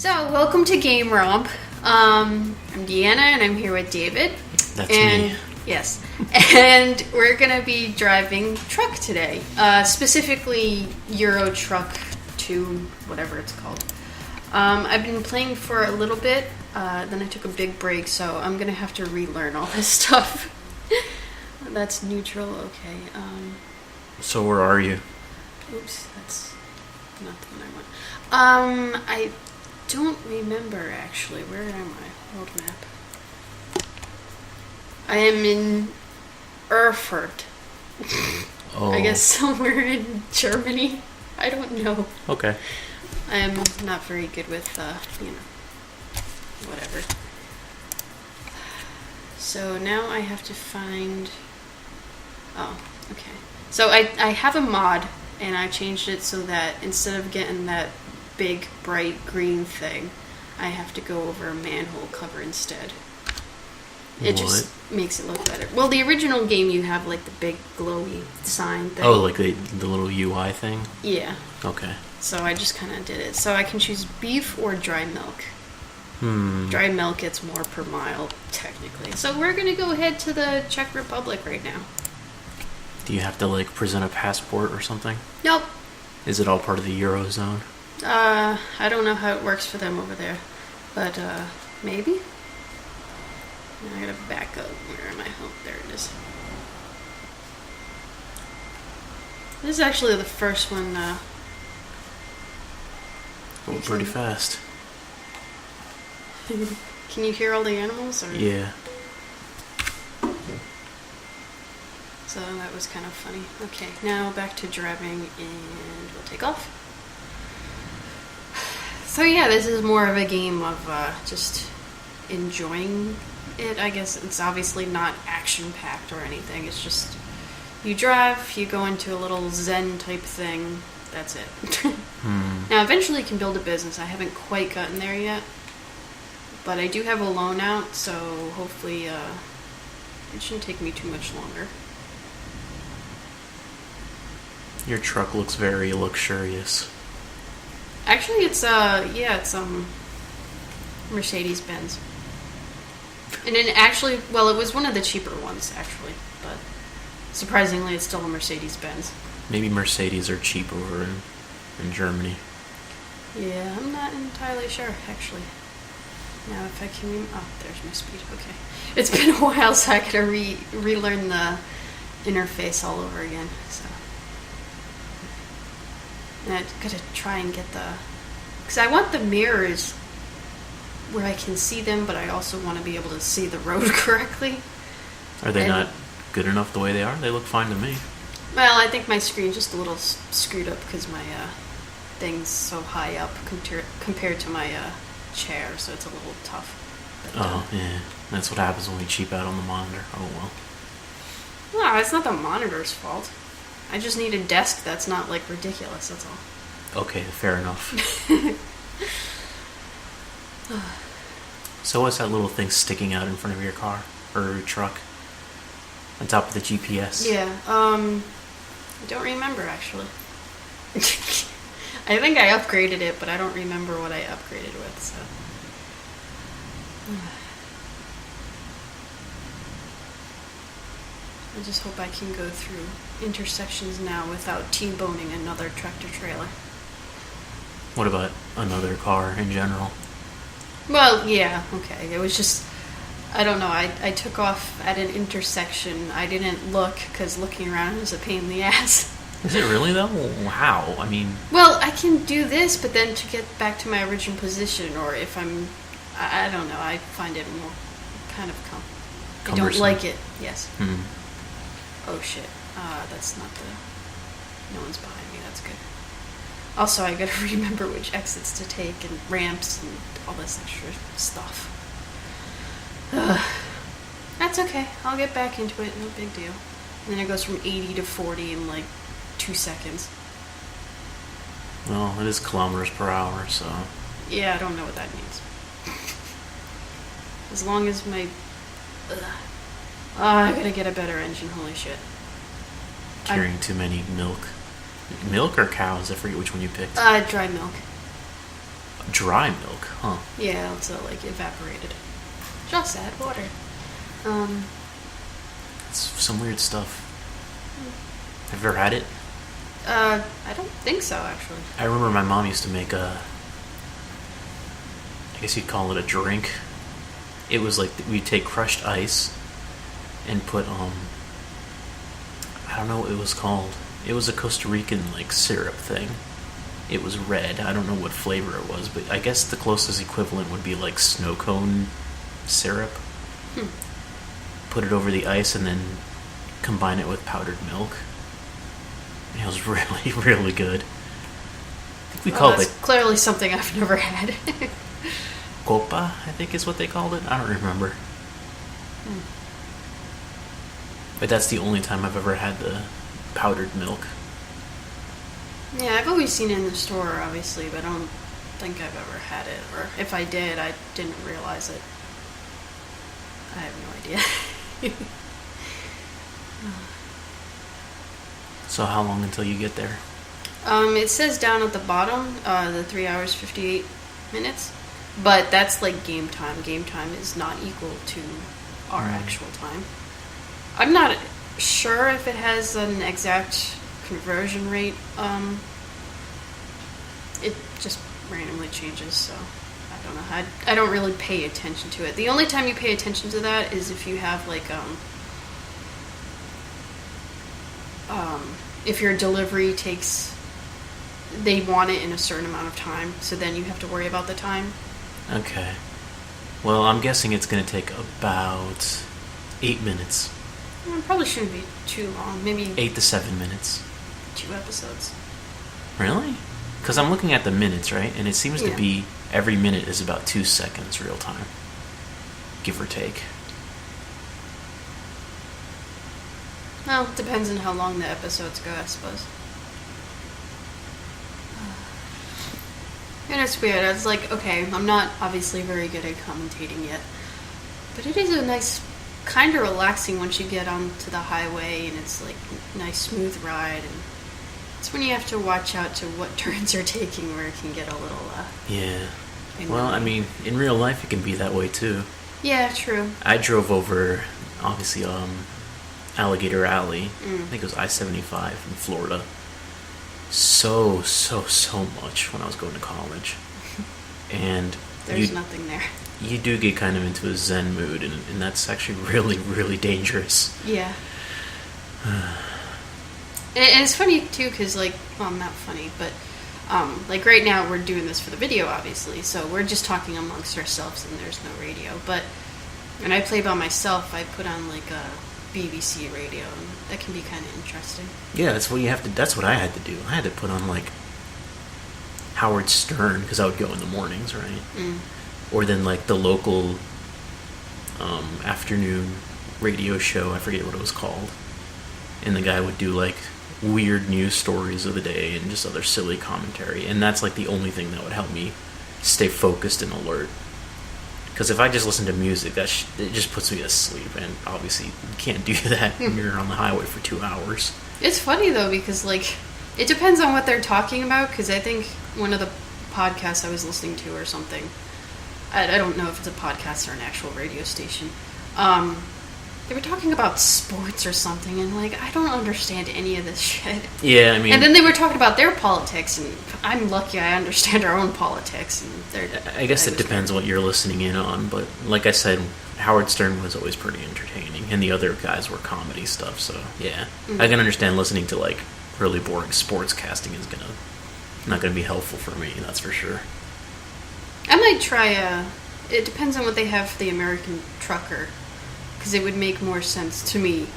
So, welcome to GameRomp. I'm Deanna, and I'm here with David. That's me. Yes. And we're going to be driving truck today. Specifically, Euro Truck 2, whatever it's called. I've been playing for a little bit, then I took a big break, so I'm going to have to relearn all this stuff. That's neutral, okay. So where are you? Oops, that's not the one I want. I don't remember, actually. Where am I? World map. I am in Erfurt. Oh. I guess somewhere in Germany. I don't know. Okay. I'm not very good with, whatever. So now I have to find... Oh, okay. So I have a mod, and I changed it so that instead of getting that big, bright green thing, I have to go over a manhole cover instead. It just makes it look better. Well, the original game, you have, like, the big glowy sign thing. Oh, like the little UI thing? Yeah. Okay. So I just kind of did it. So I can choose beef or dry milk. Dry milk gets more per mile, technically. So we're going to go head to the Czech Republic right now. Do you have to, like, present a passport or something? Nope. Is it all part of the Eurozone? I don't know how it works for them over there. But, maybe? Now I gotta back up. Where am I? Oh, there it is. This is actually the first one, Going pretty fast. Can you hear all the animals? Or? Yeah. So that was kind of funny. Okay, now back to driving, and we'll take off. So yeah, this is more of a game of just enjoying it. I guess it's obviously not action-packed or anything. It's just you drive, you go into a little zen type thing. That's it. Now, eventually you can build a business. I haven't quite gotten there yet. But I do have a loan out, so hopefully it shouldn't take me too much longer. Your truck looks very luxurious. Actually, it's Mercedes-Benz. And then actually, well, it was one of the cheaper ones, actually. But surprisingly, it's still a Mercedes-Benz. Maybe Mercedes are cheap over in Germany. Yeah, I'm not entirely sure, actually. Now, if I can... Oh, there's my speed. Okay. It's been a while, so I gotta relearn the interface all over again. So, and I gotta try and get the... Because I want the mirrors where I can see them, but I also want to be able to see the road correctly. Are they not good enough the way they are? They look fine to me. Well, I think my screen's just a little screwed up because my thing's so high up compared to my chair, so it's a little tough. But, yeah. That's what happens when we cheap out on the monitor. Oh, well. No, it's not the monitor's fault. I just need a desk that's not, like, ridiculous, that's all. Okay, fair enough. So what's that little thing sticking out in front of your car? Or your truck? On top of the GPS? Yeah, I don't remember, actually. I think I upgraded it, but I don't remember what I upgraded with, so... I just hope I can go through intersections now without T-boning another tractor-trailer. What about another car in general? Well, yeah, okay. It was just... I don't know, I took off at an intersection. I didn't look, because looking around is a pain in the ass. Is it really, though? Wow, I mean... Well, I can do this, but then to get back to my original position, or if I'm... I don't know, I find it more kind of I don't like it, yes. Oh, shit. That's not the... No one's behind me, that's good. Also, I gotta remember which exits to take, and ramps, and all this extra stuff. That's okay. I'll get back into it. No big deal. And then it goes from 80 to 40 in like 2 seconds. Well, it is kilometers per hour, so... Yeah, I don't know what that means. As long as my... I gotta get a better engine. Holy shit. Carrying too many milk. Milk or cows? I forget which one you picked. Dry milk. Dry milk, huh? Yeah, it's like evaporated. Just add water. It's some weird stuff. Have you ever had it? I don't think so, actually. I remember my mom used to make I guess you'd call it a drink. It was like we'd take crushed ice and put I don't know what it was called. It was a Costa Rican like syrup thing. It was red. I don't know what flavor it was, but I guess the closest equivalent would be like snow cone syrup. Put it over the ice and then combine it with powdered milk. It was really, really good. I think we called it clearly something I've never had. Copa, I think is what they called it. I don't remember. But that's the only time I've ever had the powdered milk. Yeah, I've always seen it in the store, obviously, but I don't think I've ever had it. Or if I did, I didn't realize it. I have no idea. So how long until you get there? It says down at the bottom, the 3 hours, 58 minutes. But that's like game time. Game time is not equal to our actual time. I'm not sure if it has an exact conversion rate. It just randomly changes, so I don't know. I don't really pay attention to it. The only time you pay attention to that is if you have like if your delivery takes, they want it in a certain amount of time, so then you have to worry about the time. Okay. Well, I'm guessing it's going to take about 8 minutes. Well, it probably shouldn't be too long. Maybe 8 to 7 minutes. 2 episodes. Really? Because I'm looking at the minutes, right? And it seems to be every minute is about 2 seconds real time. Give or take. Well, it depends on how long the episodes go, I suppose. And it's weird. I was like, okay, I'm not obviously very good at commentating yet. But it is a nice, kind of relaxing once you get onto the highway and it's like a nice smooth ride. And it's when you have to watch out to what turns you're taking where it can get a little, yeah. Well, I mean, in real life it can be that way too. Yeah, true. I drove over, obviously, Alligator Alley. I think it was I-75 in Florida. So much when I was going to college. And there's nothing there. You do get kind of into a zen mood, and that's actually really, really dangerous. Yeah. And it's funny, too, because, like, well, not funny, but, like, right now we're doing this for the video, obviously, so we're just talking amongst ourselves, and there's no radio, but when I play by myself, I put on, like, a BBC radio, and that can be kind of interesting. Yeah, that's what you have to. That's what I had to do. I had to put on like Howard Stern because I would go in the mornings, right? Or then like the local afternoon radio show. I forget what it was called, and the guy would do like weird news stories of the day and just other silly commentary, and that's like the only thing that would help me stay focused and alert. Because if I just listen to music, it just puts me to sleep, and obviously you can't do that when you're on the highway for 2 hours. It's funny, though, because, like, it depends on what they're talking about, because I think one of the podcasts I was listening to or something, I don't know if it's a podcast or an actual radio station, they were talking about sports or something, and, like, I don't understand any of this shit. Yeah, I mean... And then they were talking about their politics, and I'm lucky I understand our own politics. And I guess it depends what you're listening in on, but like I said, Howard Stern was always pretty entertaining, and the other guys were comedy stuff, so yeah. I can understand listening to, like, really boring sports casting is not gonna be helpful for me, that's for sure. I might try it depends on what they have for the American Trucker. Because it would make more sense to me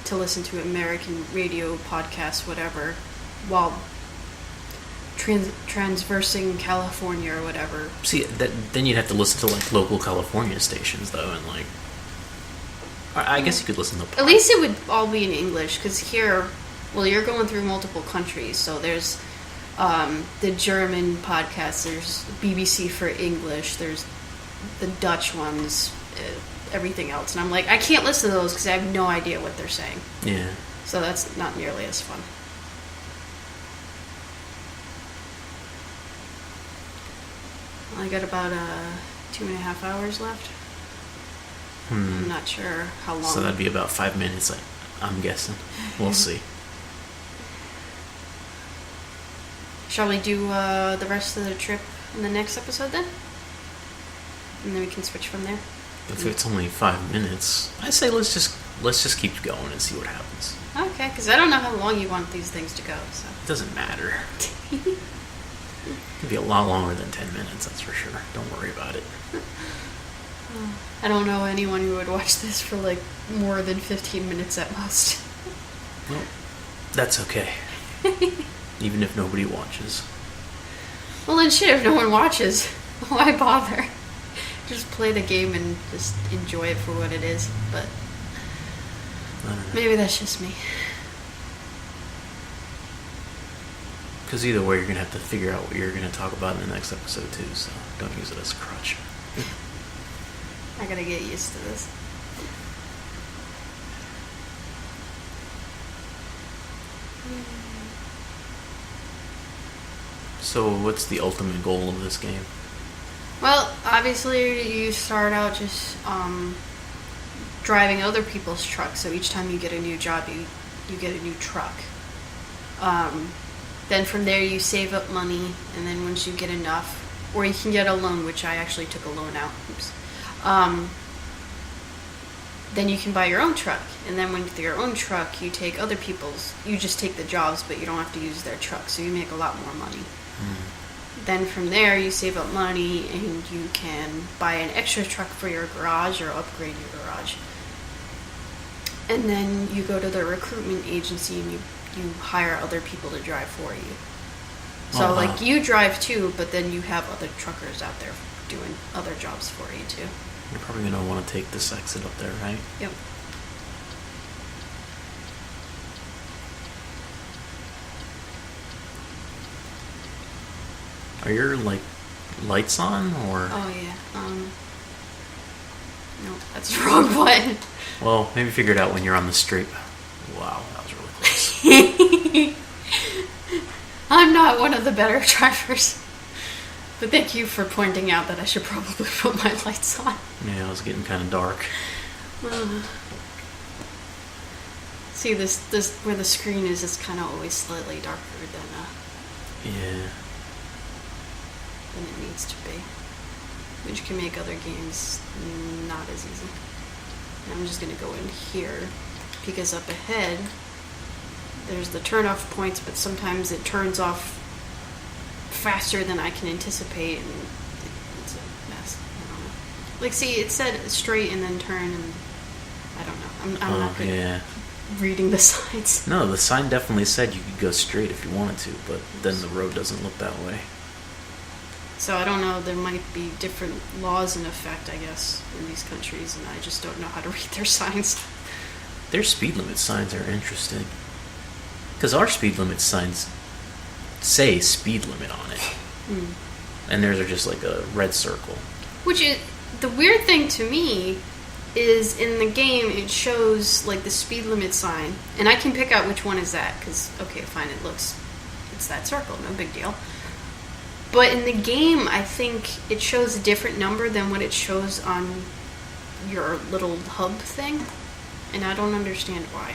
to listen to American radio podcasts, whatever, while transversing California or whatever. See, then you'd have to listen to like local California stations, though, and like, I guess you could listen to. At least it would all be in English, because here, well, you're going through multiple countries, so there's the German podcast, there's BBC for English, there's the Dutch ones. Everything else, and I'm like, I can't listen to those because I have no idea what they're saying. Yeah. So that's not nearly as fun. I got about 2.5 hours left. I'm not sure how long. So that'd be about 5 minutes, I'm guessing. We'll see. Shall we do the rest of the trip in the next episode then? And then we can switch from there. If it's only 5 minutes, I say let's just keep going and see what happens. Okay, because I don't know how long you want these things to go. So it doesn't matter. It could be a lot longer than 10 minutes, that's for sure. Don't worry about it. I don't know anyone who would watch this for like more than 15 minutes at most. Well, that's okay. Even if nobody watches. Well then shit, if no one watches, why bother? Just play the game and just enjoy it for what it is. But maybe that's just me. Because either way, you're going to have to figure out what you're going to talk about in the next episode too, so don't use it as a crutch. I gotta get used to this. So what's the ultimate goal of this game? Well, obviously you start out just driving other people's trucks, so each time you get a new job you get a new truck. Then from there you save up money, and then once you get enough, or you can get a loan, which I actually took a loan out. Oops. Then you can buy your own truck, and then with your own truck you take other people's, you just take the jobs but you don't have to use their truck, so you make a lot more money. Then from there you save up money and you can buy an extra truck for your garage or upgrade your garage. And then you go to the recruitment agency and you hire other people to drive for you. So like you drive too, but then you have other truckers out there doing other jobs for you too. You're probably going to want to take this exit up there, right? Yep. Are your lights on or? Oh yeah. No, that's the wrong one. Well, maybe figure it out when you're on the straight. Wow, that was really close. I'm not one of the better drivers. But thank you for pointing out that I should probably put my lights on. Yeah, it was getting kind of dark. See, this where the screen is kind of always slightly darker than it needs to be, which can make other games not as easy. And I'm just gonna go in here because up ahead there's the turn off points, but sometimes it turns off faster than I can anticipate, and it's a mess. I don't know. Like, see, it said straight and then turn, and I don't know. I'm not good at reading the signs. No, the sign definitely said you could go straight if you wanted to, but then the road doesn't look that way. So I don't know. There might be different laws in effect, I guess, in these countries, and I just don't know how to read their signs. Their speed limit signs are interesting, because our speed limit signs say speed limit on it, and theirs are just like a red circle. Which is the weird thing to me is in the game it shows like the speed limit sign, and I can pick out which one is that because okay, fine, it's that circle, no big deal. But in the game, I think it shows a different number than what it shows on your little hub thing, and I don't understand why.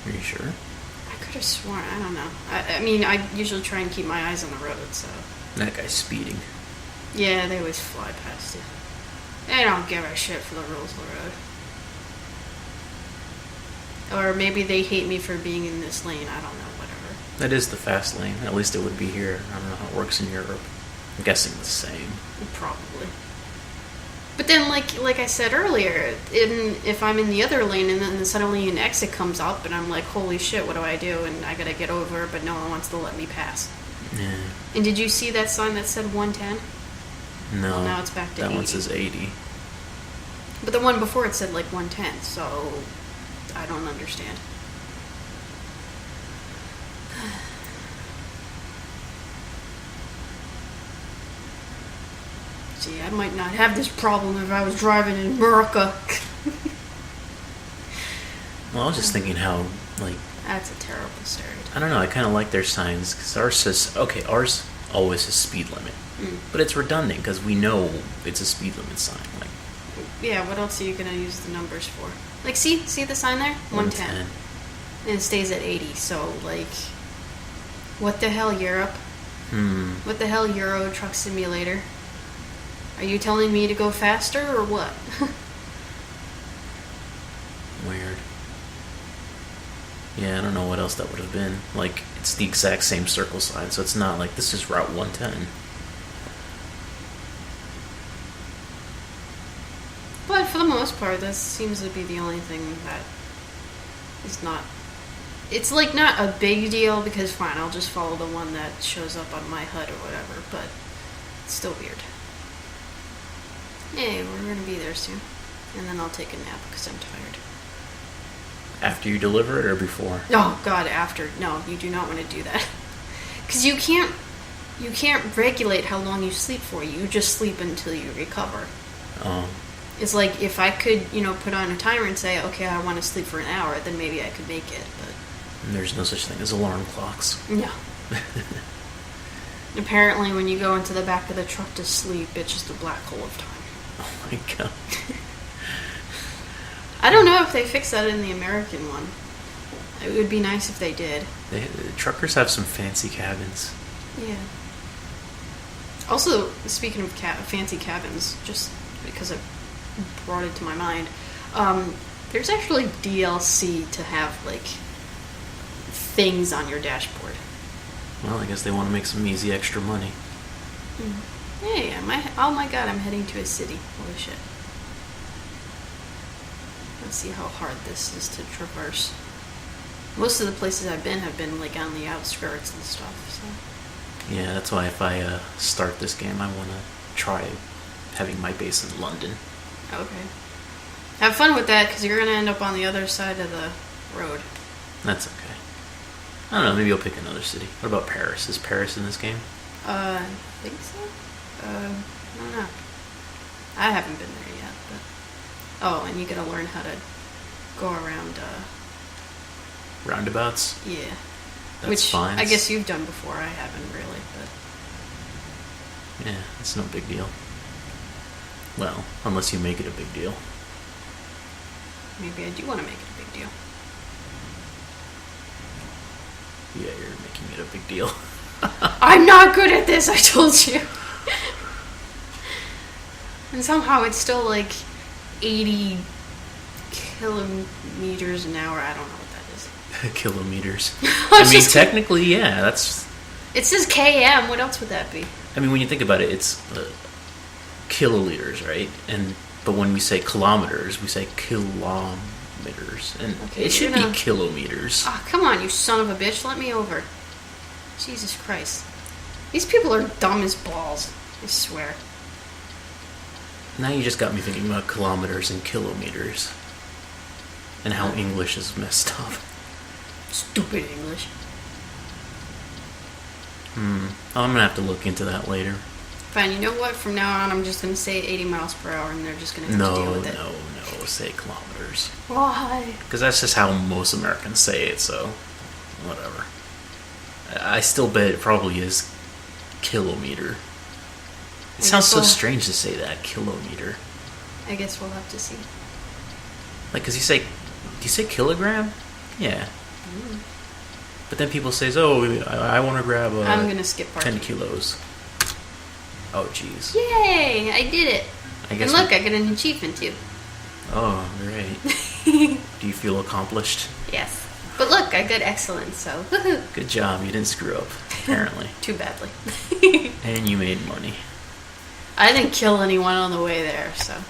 Are you sure? I could have sworn. I don't know. I mean, I usually try and keep my eyes on the road, so... That guy's speeding. Yeah, they always fly past you. They don't give a shit for the rules of the road. Or maybe they hate me for being in this lane. I don't know, whatever. That is the fast lane. At least it would be here. I don't know how it works in Europe. I'm guessing the same. Probably. But then, like I said earlier, if I'm in the other lane and then suddenly an exit comes up and I'm like, holy shit, what do I do? And I gotta get over, but no one wants to let me pass. Yeah. And did you see that sign that said 110? No. Well, now it's back to 80. That one says 80. But the one before it said like 110, so I don't understand. See, I might not have this problem if I was driving in America. Well, I was just thinking how, That's a terrible stereotype. I don't know. I kind of like their signs because ours says ours always says speed limit, but it's redundant because we know it's a speed limit sign. Like, yeah, what else are you gonna use the numbers for? Like, see the sign there, 110, and it stays at 80. So like, what the hell, Europe? What the hell, Euro Truck Simulator? Are you telling me to go faster or what? Weird. Yeah, I don't know what else that would have been. Like, it's the exact same circle sign, so it's not like this is Route 110. But for the most part, this seems to be the only thing that is not... It's like not a big deal because fine, I'll just follow the one that shows up on my HUD or whatever, but it's still weird. Hey, we're gonna be there soon. And then I'll take a nap because I'm tired. After you deliver it or before? Oh god, after. No, you do not want to do that. Because you can't regulate how long you sleep for. You just sleep until you recover. Oh. It's like if I could, put on a timer and say, okay, I want to sleep for an hour, then maybe I could make it, but... And there's no such thing as alarm clocks. No. Apparently when you go into the back of the truck to sleep, it's just a black hole of time. Oh my god. I don't know if they fixed that in the American one. It would be nice if they did. The truckers have some fancy cabins. Yeah. Also, speaking of fancy cabins, just because it brought it to my mind, there's actually DLC to have, like, things on your dashboard. Well, I guess they want to make some easy extra money. Hey, oh my god, I'm heading to a city. Holy shit. Let's see how hard this is to traverse. Most of the places I've been have been like on the outskirts and stuff. So. Yeah, that's why if I start this game, I want to try having my base in London. Okay. Have fun with that, because you're going to end up on the other side of the road. That's okay. I don't know, maybe I'll pick another city. What about Paris? Is Paris in this game? I think so. I don't know. I haven't been there yet, but... Oh, and you gotta learn how to go around, Roundabouts? Yeah. That's fine. I guess you've done before. I haven't really, but... Yeah, it's no big deal. Well, unless you make it a big deal. Maybe I do want to make it a big deal. Yeah, you're making it a big deal. I'm not good at this, I told you. And somehow it's still like 80 kilometers an hour. I don't know what that is. Kilometers. I mean, technically, yeah, that's... It says km. What else would that be? I mean, when you think about it, it's kiloliters, right? But when we say kilometers, we say kilometers. And okay, it should be kilometers. Oh, come on, you son of a bitch. Let me over. Jesus Christ. These people are dumb as balls. I swear. Now you just got me thinking about kilometers and kilometers. And how English is messed up. Stupid English. I'm gonna have to look into that later. Fine, you know what? From now on, I'm just gonna say 80 miles per hour, and they're just gonna have to deal with it. No, say kilometers. Why? Because that's just how most Americans say it, so... whatever. I still bet it probably is kilometer. It sounds so strange to say that, kilometer. I guess we'll have to see. Like, because do you say kilogram? Yeah. But then people say, oh, I want to grab I'm going to skip part 10 kilos. Oh, jeez. Yay! I did it. I guess and look, I got an achievement too. Oh, great. Do you feel accomplished? Yes. But look, I got excellent, so woohoo. Good job. You didn't screw up, apparently. Too badly. And you made money. I didn't kill anyone on the way there, so... Okay.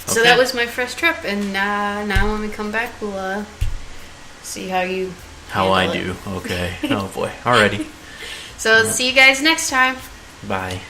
So that was my first trip, and now when we come back, we'll see how you... How I do. Okay. Oh, boy. Alrighty. So see you guys next time. Bye.